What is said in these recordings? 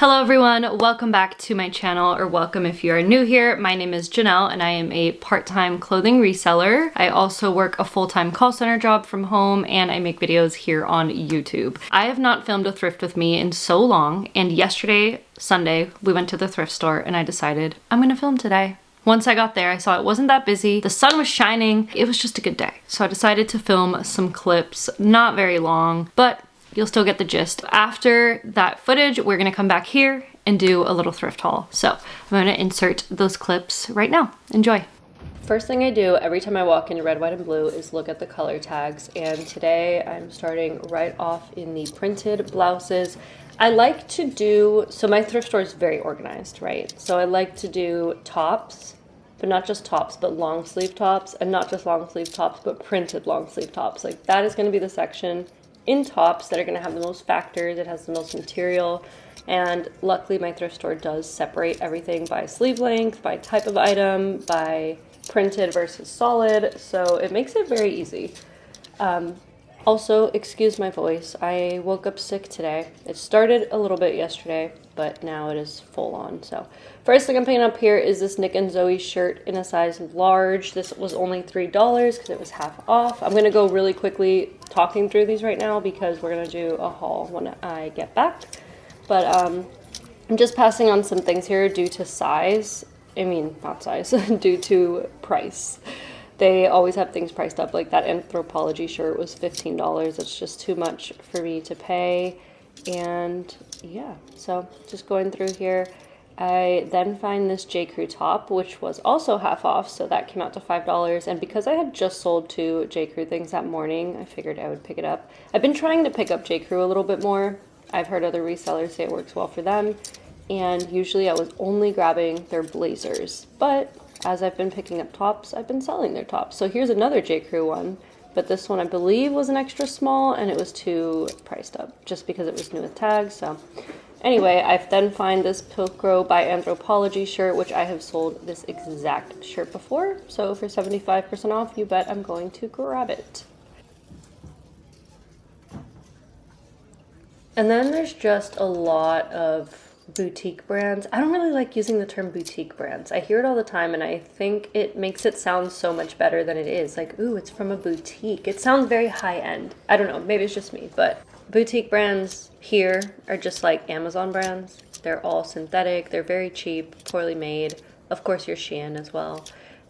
Hello everyone, welcome back to my channel, or welcome if you are new here. My name is Janelle and I am a part-time clothing reseller. I also work a full-time call center job from home and I make videos here on YouTube. I have not filmed a thrift with me in so long, and yesterday, Sunday, we went to the thrift store and I decided I'm gonna film today. Once I got there, I saw it wasn't that busy. The sun was shining. It was just a good day. So I decided to film some clips, not very long, but you'll still get the gist. After that footage, we're gonna come back here and do a little thrift haul. So I'm gonna insert those clips right now. Enjoy. First thing I do every time I walk into red, white, and blue is look at the color tags. And today I'm starting right off in the printed blouses. I like to do, so my thrift store is very organized, right? So I like to do tops, but not just tops, but long sleeve tops, and not just long sleeve tops, but printed long sleeve tops. Like that is gonna be the section in tops that are going to have the most factors. It has the most material, and luckily my thrift store does separate everything by sleeve length, by type of item, by printed versus solid, so it makes it very easy. Also, excuse my voice, I woke up sick today. It started a little bit yesterday, but now it is full on. So first thing I'm picking up here is this Nick and Zoe shirt in a size large. This was only $3 because it was half off. I'm gonna go really quickly talking through these right now because we're gonna do a haul when I get back. But I'm just passing on some things here due to size. I mean, not size, due to price. They always have things priced up, like that Anthropology shirt was $15. That's just too much for me to pay. And yeah, so just going through here. I then find this J. Crew top, which was also half off, so that came out to $5. And because I had just sold two J. Crew things that morning, I figured I would pick it up. I've been trying to pick up J. Crew a little bit more. I've heard other resellers say it works well for them. And usually I was only grabbing their blazers, but as I've been picking up tops, I've been selling their tops. So here's another J. Crew one, but this one I believe was an extra small and it was too priced up just because it was new with tags. So anyway, I then find this Pilcro by Anthropology shirt, which I have sold this exact shirt before. So for 75% off, you bet I'm going to grab it. And then there's just a lot of boutique brands. I don't really like using the term boutique brands. I hear it all the time and I think it makes it sound so much better than it is. Like, ooh, it's from a boutique. It sounds very high end. I don't know, maybe it's just me, but boutique brands here are just like Amazon brands. They're all synthetic, they're very cheap, poorly made. Of course, your Shein as well.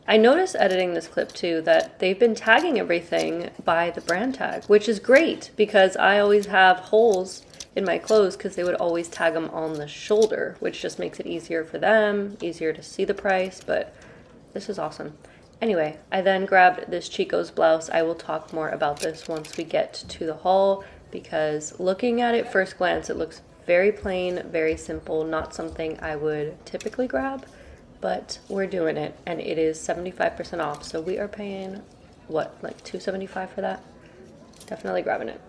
I noticed editing this clip too that they've been tagging everything by the brand tag, which is great because I always have holes in my clothes because they would always tag them on the shoulder, which just makes it easier for them, easier to see the price, but this is awesome. Anyway, I then grabbed this Chico's blouse. I will talk more about this once we get to the haul because looking at it first glance, it looks very plain, very simple, not something I would typically grab, but we're doing it and it is 75% off. So we are paying, what, like $275 for that? Definitely grabbing it.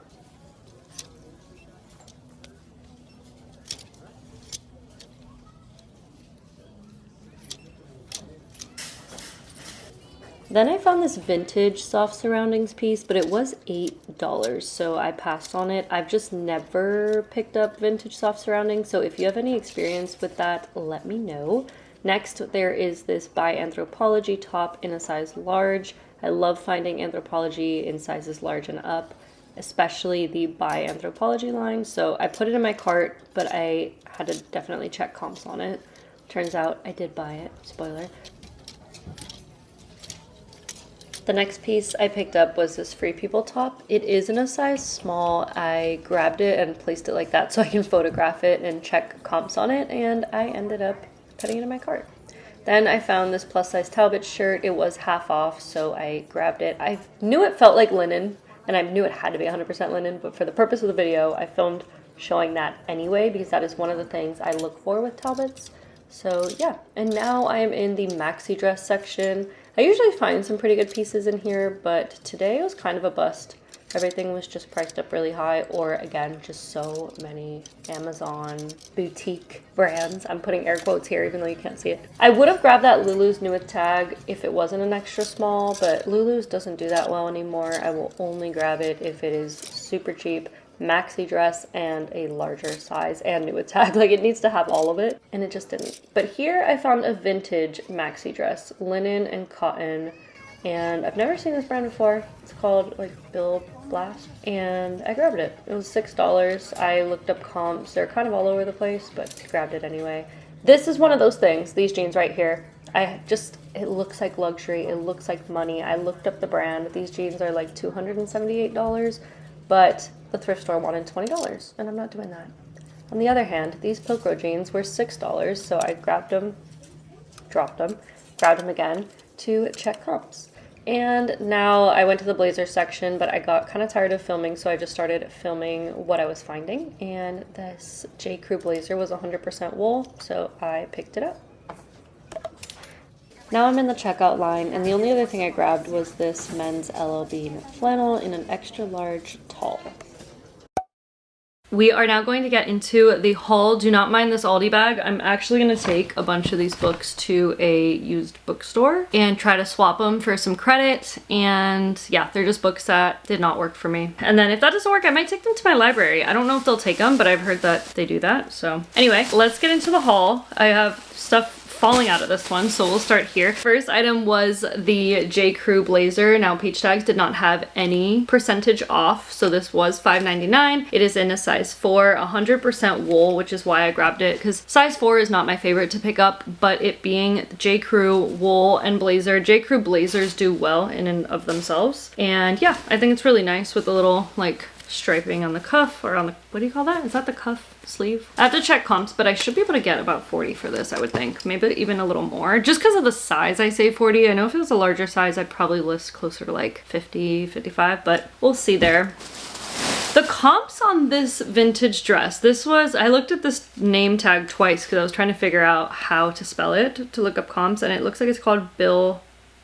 Then I found this vintage soft surroundings piece, but it was $8, so I passed on it. I've just never picked up vintage soft surroundings, so if you have any experience with that, let me know. Next, there is this by Anthropology top in a size large. I love finding Anthropology in sizes large and up, especially the by Anthropology line. So I put it in my cart, but I had to definitely check comps on it. Turns out I did buy it, spoiler. The next piece I picked up was this Free People top. It is in a size small. I grabbed it and placed it like that so I can photograph it and check comps on it, and I ended up putting it in my cart. Then I found this plus size Talbot shirt. It was half off, so I grabbed it. I knew it felt like linen, and I knew it had to be 100% linen, but for the purpose of the video, I filmed showing that anyway because that is one of the things I look for with Talbots. So yeah, and now I am in the maxi dress section. I usually find some pretty good pieces in here, but today it was kind of a bust. Everything was just priced up really high, or again, just so many Amazon boutique brands. I'm putting air quotes here even though you can't see it. I would have grabbed that Lulu's new with tag if it wasn't an extra small, but Lulu's doesn't do that well anymore. I will only grab it if it is super cheap. maxi dress, and a larger size, and new with tag. Like, it needs to have all of it, and it just didn't. But here I found a vintage maxi dress, linen and cotton, and I've never seen this brand before. It's called like Bill Blast, and I grabbed it. It was $6. I looked up comps. They're kind of all over the place, but grabbed it anyway. This is one of those things, these jeans right here. It looks like luxury. It looks like money. I looked up the brand. These jeans are like $278, but the thrift store wanted $20, and I'm not doing that. On the other hand, these Pilcro jeans were $6, so I grabbed them, dropped them, grabbed them again to check comps. And now I went to the blazer section, but I got kind of tired of filming, so I just started filming what I was finding. And this J. Crew blazer was 100% wool, so I picked it up. Now I'm in the checkout line, and the only other thing I grabbed was this men's LL Bean flannel in an extra large tall. We are now going to get into the haul. Do not mind this Aldi bag. I'm actually going to take a bunch of these books to a used bookstore and try to swap them for some credit. And yeah, they're just books that did not work for me. And then if that doesn't work, I might take them to my library. I don't know if they'll take them, but I've heard that they do that. So anyway, let's get into the haul. I have stuff falling out of this one, so we'll start here. First item was the J. Crew blazer. Now Peach Tags did not have any percentage off, so this was $5.99. It is in a size 4, 100% wool, which is why I grabbed it, because size 4 is not my favorite to pick up, but it being J. Crew wool and blazer, J. Crew blazers do well in and of themselves. And yeah, I think it's really nice with a little like striping on the cuff, or on the, what do you call that? Is that the cuff sleeve? I have to check comps, but I should be able to get about 40 for this, I would think. Maybe even a little more. Just because of the size, I say 40. I know if it was a larger size, I'd probably list closer to like 50, 55, but we'll see there. The comps on this vintage dress, I looked at this name tag twice because I was trying to figure out how to spell it to look up comps, and it looks like it's called Bill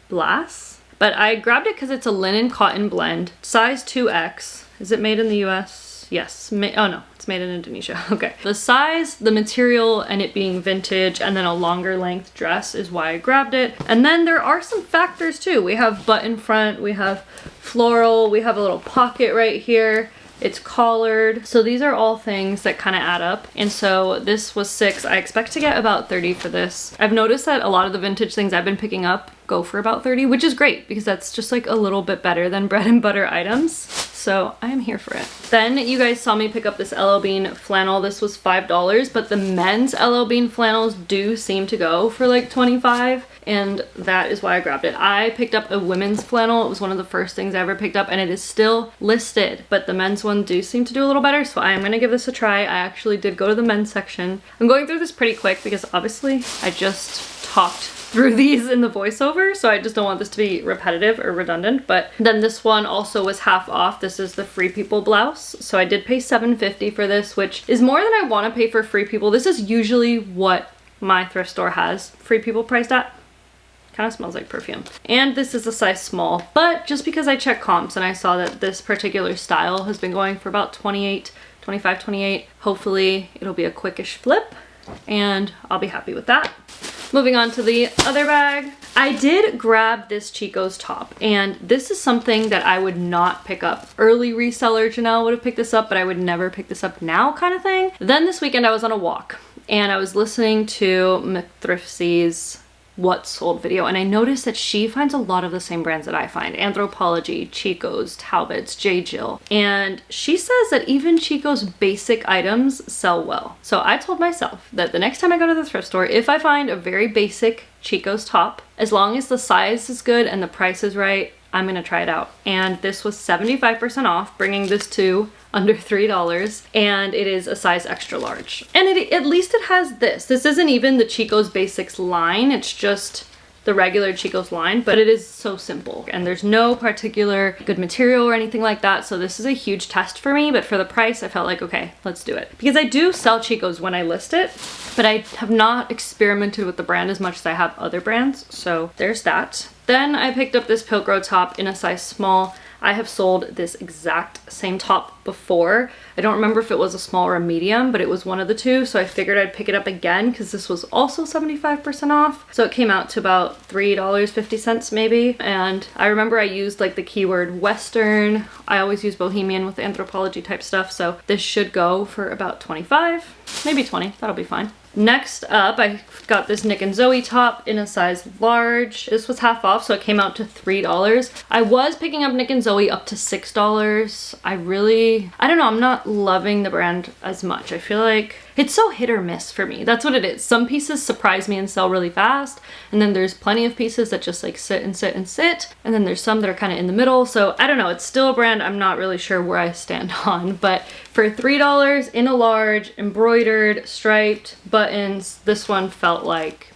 Blast. But I grabbed it because it's a linen cotton blend, size 2X. Is it made in the US? Yes. Oh no, it's made in Indonesia. Okay. The size, the material, and it being vintage, and then a longer length dress is why I grabbed it. And then there are some factors too. We have button front, we have floral, we have a little pocket right here. It's collared. So these are all things that kind of add up. And so this was $6. I expect to get about 30 for this. I've noticed that a lot of the vintage things I've been picking up go for about 30, which is great because that's just like a little bit better than bread and butter items. So I am here for it. Then you guys saw me pick up this LL Bean flannel. This was $5, but the men's LL Bean flannels do seem to go for like 25. And that is why I grabbed it. I picked up a women's flannel. It was one of the first things I ever picked up, and it is still listed, but the men's one do seem to do a little better, so I am gonna give this a try. I actually did go to the men's section. I'm going through this pretty quick because obviously I just talked through these in the voiceover, so I just don't want this to be repetitive or redundant. But then this one also was half off. This is the Free People blouse, so I did pay $7.50 for this, which is more than I want to pay for Free People. This is usually what my thrift store has Free People priced at. Kind of smells like perfume. And this is a size small, but just because I checked comps and I saw that this particular style has been going for about 25, 28, hopefully it'll be a quickish flip and I'll be happy with that. Moving on to the other bag. I did grab this Chico's top, and this is something that I would not pick up. Early reseller Janelle would have picked this up, but I would never pick this up now kind of thing. Then this weekend I was on a walk and I was listening to McThrift's What Sold video, and I noticed that she finds a lot of the same brands that I find: Anthropologie, Chico's, Talbot's, J. Jill. And she says that even Chico's basic items sell well. So I told myself that the next time I go to the thrift store, if I find a very basic Chico's top, as long as the size is good and the price is right, I'm gonna try it out. And this was 75% off, bringing this to under $3, and it is a size extra large. And at least it has this. This isn't even the Chico's Basics line, it's just the regular Chico's line, but it is so simple. And there's no particular good material or anything like that, so this is a huge test for me, but for the price, I felt like, okay, let's do it. Because I do sell Chico's when I list it, but I have not experimented with the brand as much as I have other brands, so there's that. Then I picked up this Pilcro top in a size small. I have sold this exact same top before. I don't remember if it was a small or a medium, but it was one of the two. So I figured I'd pick it up again because this was also 75% off. So it came out to about $3.50 maybe. And I remember I used like the keyword Western. I always use Bohemian with Anthropologie type stuff. So this should go for about 25, maybe 20. That'll be fine. Next up, I got this Nick and Zoe top in a size large. This was half off, so it came out to $3. I was picking up Nick and Zoe up to $6. I don't know, I'm not loving the brand as much. I feel like it's so hit or miss for me. That's what it is. Some pieces surprise me and sell really fast, and then there's plenty of pieces that just like sit and sit and sit, and then there's some that are kind of in the middle. So I don't know, it's still a brand I'm not really sure where I stand on, but for $3 in a large, embroidered, striped buttons, this one felt like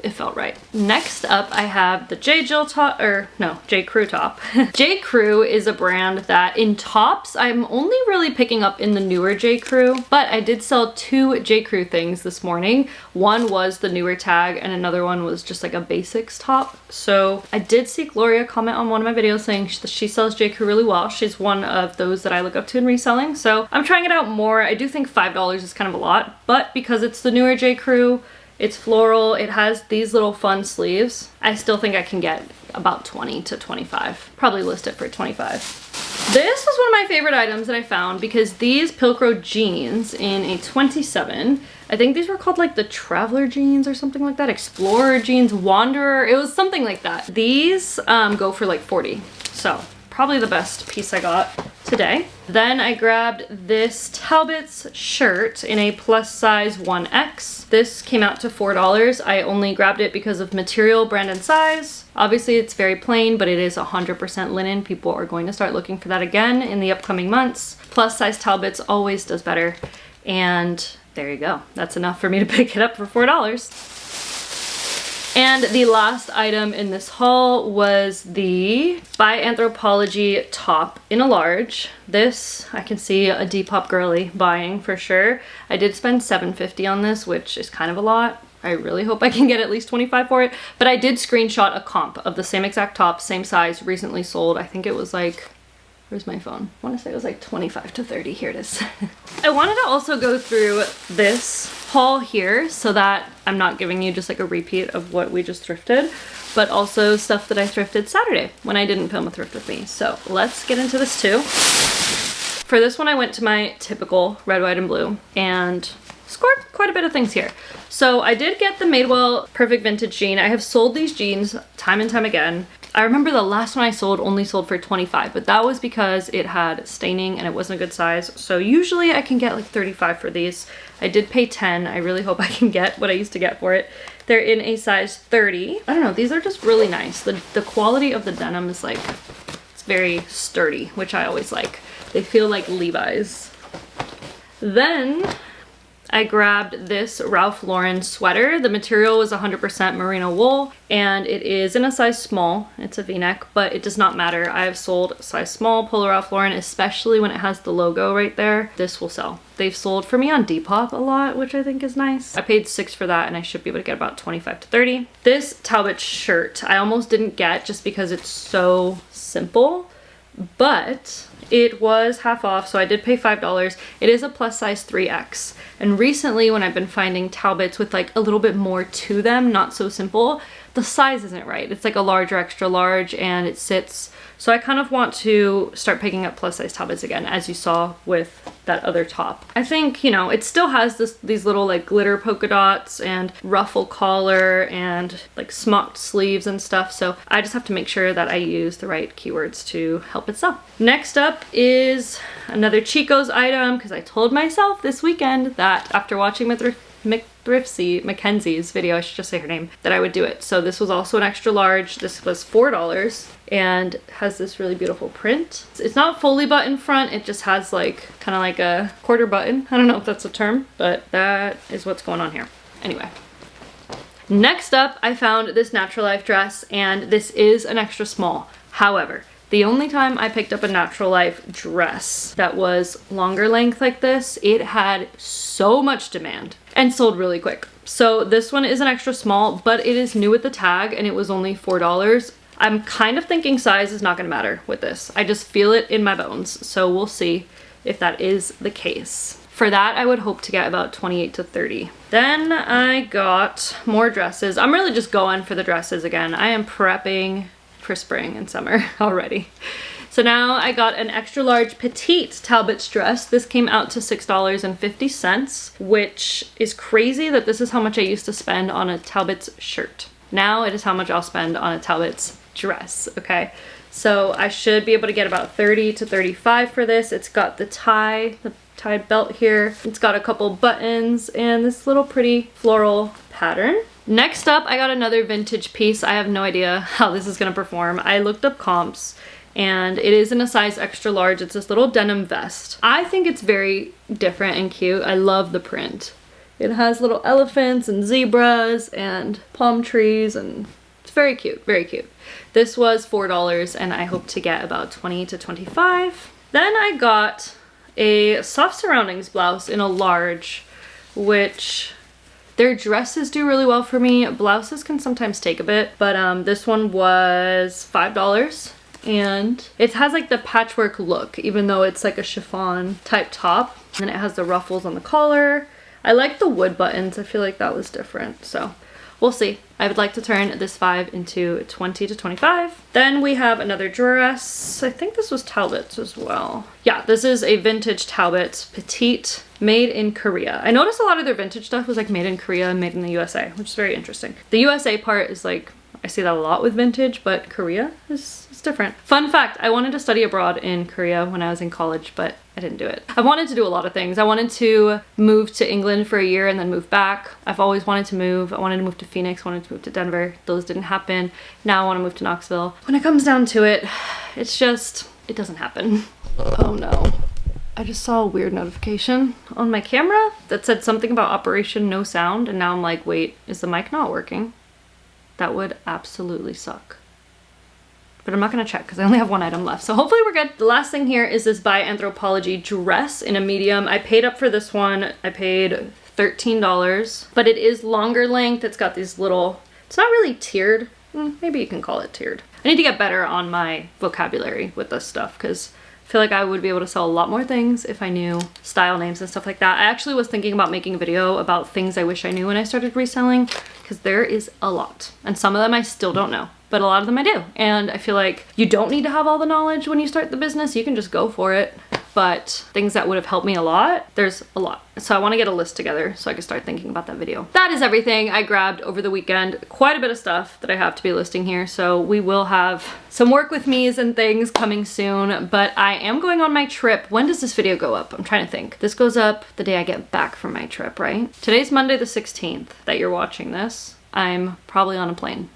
it felt right. Next up, I have the J. Crew top. J. Crew is a brand that in tops, I'm only really picking up in the newer J. Crew, but I did sell 2 J. Crew things this morning. One was the newer tag and another one was just like a basics top. So I did see Gloria comment on one of my videos saying she sells J. Crew really well. She's one of those that I look up to in reselling. So I'm trying it out more. I do think $5 is kind of a lot, but because it's the newer J. Crew, it's floral, it has these little fun sleeves, I still think I can get about 20 to 25. Probably list it for 25. This was one of my favorite items that I found because these Pilcro jeans in a 27, I think these were called like the Traveler jeans or something like that, Explorer jeans, Wanderer, it was something like that. These go for like 40, so probably the best piece I got today. Then I grabbed this Talbot's shirt in a plus size 1X. This came out to $4. I only grabbed it because of material, brand, and size. Obviously it's very plain, but it is 100% linen. People are going to start looking for that again in the upcoming months. Plus size Talbot's always does better. And there you go. That's enough for me to pick it up for $4. And the last item in this haul was the by Anthropologie top in a large. This, I can see a Depop girly buying for sure. I did spend $7.50 on this, which is kind of a lot. I really hope I can get at least 25 for it. But I did screenshot a comp of the same exact top, same size, recently sold. I think it was like, where's my phone? I want to say it was like 25 to 30. Here it is. I wanted to also go through this haul here so that I'm not giving you just like a repeat of what we just thrifted, but also stuff that I thrifted Saturday when I didn't film a thrift with me. So let's get into this too. For this one, I went to my typical red, white, and blue and scored quite a bit of things here. So I did get the Madewell Perfect Vintage jean. I have sold these jeans time and time again. I remember the last one I sold only sold for 25, but that was because it had staining and it wasn't a good size. So usually I can get like 35 for these. I did pay 10. I really hope I can get what I used to get for it. They're in a size 30. I don't know, these are just really nice. The quality of the denim is like, it's very sturdy, which I always like. They feel like Levi's. Then I grabbed this Ralph Lauren sweater. The material was 100% merino wool and it is in a size small. It's a v-neck, but it does not matter. I have sold size small Polo Ralph Lauren, especially when it has the logo right there. This will sell. They've sold for me on Depop a lot, which I think is nice. I paid $6 for that and I should be able to get about 25 to 30. This Talbot shirt I almost didn't get just because it's so simple, but it was half off, so I did pay $5. It is a plus size 3X. And recently when I've been finding Talbots with like a little bit more to them, not so simple, the size isn't right. It's like a large or extra large and it sits. So I kind of want to start picking up plus size Talbots again, as you saw with that other top. I think, you know, it still has these little like glitter polka dots and ruffle collar and like smocked sleeves and stuff. So I just have to make sure that I use the right keywords to help it sell. Next up is another Chico's item, because I told myself this weekend that after watching Mackenzie's video, I should just say her name, that I would do it. So this was also an extra large. This was $4 and has this really beautiful print. It's not fully button front, it just has like kind of like a quarter button. I don't know if that's a term, but that is what's going on here. Anyway. Next up, I found this Natural Life dress and this is an extra small. However, the only time I picked up a Natural Life dress that was longer length like this, it had so much demand and sold really quick. So this one is an extra small, but it is new with the tag and it was only $4. I'm kind of thinking size is not gonna matter with this. I just feel it in my bones, so we'll see. if that is the case. For that, I would hope to get about 28 to 30. Then I got more dresses. I'm really just going for the dresses again. I am prepping for spring and summer already. So now I got an extra large petite Talbot's dress. This came out to $6.50, which is crazy that this is how much I used to spend on a Talbot's shirt. Now it is how much I'll spend on a Talbot's dress, okay? So I should be able to get about 30 to 35 for this. It's got the tied belt here. It's got a couple buttons and this little pretty floral pattern. Next up, I got another vintage piece. I have no idea how this is gonna perform. I looked up comps and it is in a size extra large. It's this little denim vest. I think it's very different and cute. I love the print. It has little elephants and zebras and palm trees and it's very cute, very cute. This was $4 and I hope to get about 20 to 25. Then I got a soft surroundings blouse in a large, which their dresses do really well for me. Blouses can sometimes take a bit, but this one was $5. And it has like the patchwork look, even though it's like a chiffon type top. And it has the ruffles on the collar. I like the wood buttons. I feel like that was different. So we'll see. I would like to turn this 5 into 20 to 25. Then we have another dress. I think this was Talbot's as well. Yeah, this is a vintage Talbot's petite made in Korea. I noticed a lot of their vintage stuff was like made in Korea and made in the USA, which is very interesting. The USA part is like, I see that a lot with vintage, but Korea is different. Fun fact, I wanted to study abroad in Korea when I was in college, but I didn't do it. I wanted to do a lot of things. I wanted to move to England for a year and then move back. I've always wanted to move. I wanted to move to Phoenix, wanted to move to Denver. Those didn't happen. Now I want to move to Knoxville. When it comes down to it, it's just, it doesn't happen. Oh no. I just saw a weird notification on my camera that said something about Operation No Sound, and now I'm like, wait, is the mic not working? That would absolutely suck. But I'm not gonna check because I only have one item left. So hopefully we're good. The last thing here is this By Anthropologie dress in a medium. I paid up for this one. I paid $13, but it is longer length. It's got these little, it's not really tiered. Maybe you can call it tiered. I need to get better on my vocabulary with this stuff because I feel like I would be able to sell a lot more things if I knew style names and stuff like that. I actually was thinking about making a video about things I wish I knew when I started reselling because there is a lot. And some of them I still don't know, but a lot of them I do. And I feel like you don't need to have all the knowledge when you start the business. You can just go for it. But things that would have helped me a lot, there's a lot. So I want to get a list together so I can start thinking about that video. That is everything I grabbed over the weekend. Quite a bit of stuff that I have to be listing here. So we will have some work with me's and things coming soon, but I am going on my trip. When does this video go up? I'm trying to think. This goes up the day I get back from my trip, right? Today's Monday the 16th that you're watching this. I'm probably on a plane.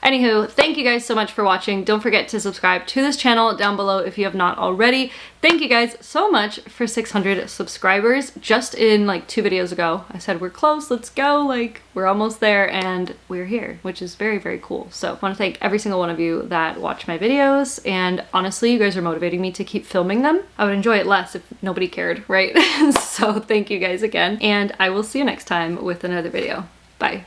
Anywho, thank you guys so much for watching. Don't forget to subscribe to this channel down below if you have not already. Thank you guys so much for 600 subscribers. Just in like 2 videos ago, I said we're close, let's go. Like we're almost there and we're here, which is very, very cool. So I want to thank every single one of you that watch my videos. And honestly, you guys are motivating me to keep filming them. I would enjoy it less if nobody cared, right? So thank you guys again. And I will see you next time with another video. Bye.